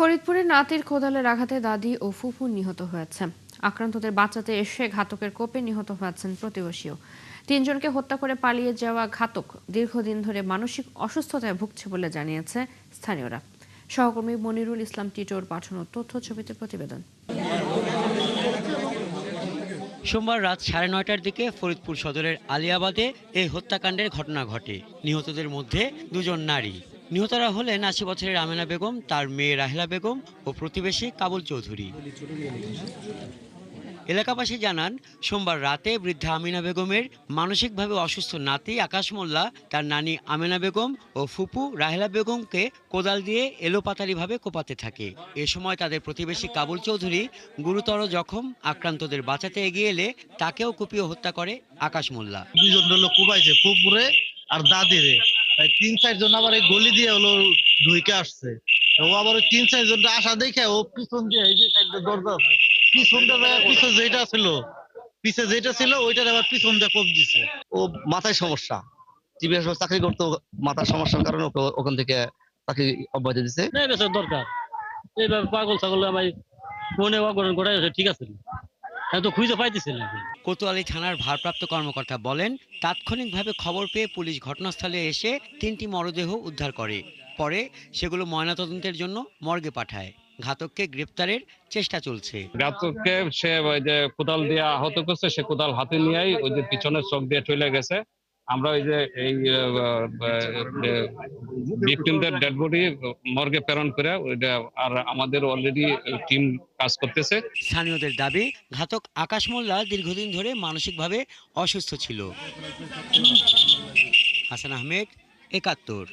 ফরিদপুরে নাতির কোদালের আঘাতে দাদি ও ফুফু নিহত হয়েছে। আক্রান্তদের বাঁচাতে এসে ঘাতকের কোপে নিহত হয়েছেন প্রতিবেশীও। তিনজনকে হত্যা করে পালিয়ে যাওয়া ঘাতক দীর্ঘদিন ধরে মানসিক অসুস্থতায় ভুগছে বলে জানিয়েছে স্থানীয়রা। সহকর্মী মনিরুল ইসলাম টিটোর পাঠানো তথ্য ছবিতে প্রতিবেদন। সোমবার রাত 9:30টার দিকে ফরিদপুর সদরের আলিয়াবাদে এই হত্যাকাণ্ডের ঘটনা ঘটে। নিহতদের মধ্যে দুজন নারী। নিহতরা হলেন ৮০ বছরের আমেনা বেগম, তার মেয়ে রাহেলা বেগম ও প্রতিবেশী কাবুল চৌধুরী। এলাকাবাসী জানান, সোমবার রাতে বৃদ্ধা আমিনা বেগমের মানসিকভাবে অসুস্থ নাতি আকাশ মোল্লা তার নানি আমেনা বেগম ও ফুপু রাহেলা বেগমকে কোদাল দিয়ে এলোপাতাড়িভাবে কোপাতে থাকে। এ সময় তাদের প্রতিবেশী কাবুল চৌধুরী গুরুতর জখম। আক্রান্তদের বাঁচাতে এগিয়ে এলে তাকেও কুপিয়ে হত্যা করে আকাশ মোল্লা। দুইজন লোক কুপাইছে, ফুপুরে আর দাদিরে। তাই ৩-৪ জন আবার এই গলি দিয়ে হলো ঢুকে আসছে। ও আবার ৩-৪ জন আসা দেখে ও পিছন দিয়ে এই যে দরজা আছে পিছন দিয়ে পিছে যেটা ছিল ওইটার আবার পিছন দিয়ে কোপ দিছে। ও মাথায় সমস্যা, টিভিএস চাকরি করতো, মাথার সমস্যার কারণে ওকে ওখান থেকে চাকরি অব্যাহতি দিছে। দরকার এইভাবে পাগল ছাগল আমার মনে অগ্রহণ করা ঠিক আছে, তো খুঁজে পাইতেছি না। কোতোয়ালি থানার ভারপ্রাপ্ত কর্মকর্তা বলেন, তাৎক্ষণিকভাবে খবর পেয়ে পুলিশ ঘটনাস্থলে এসে ৩টি মরদেহ উদ্ধার করে। পরে সেগুলো ময়নাতদন্তের জন্য মর্গে পাঠায়। ঘাতককে গ্রেপ্তারের চেষ্টা চলছে। ঘাতককে সে ওই যে কোদাল দিয়ে আহত করছে, সে কোদাল হাতে নিয়েই ওই যে পিছনের চোখ দিয়ে চলে গেছে। আমরা ওই যে এই ভিকটিমদের ডেড বডি মর্গে প্রেরণ করে ওইটা, আর আমাদের অলরেডি টিম কাজ করতেছে। স্থানীয়দের দাবি, ঘাতক আকাশ মোল্লা দীর্ঘদিন ধরে মানসিকভাবে অসুস্থ ছিল। হাসান আহমেদ, ৭১।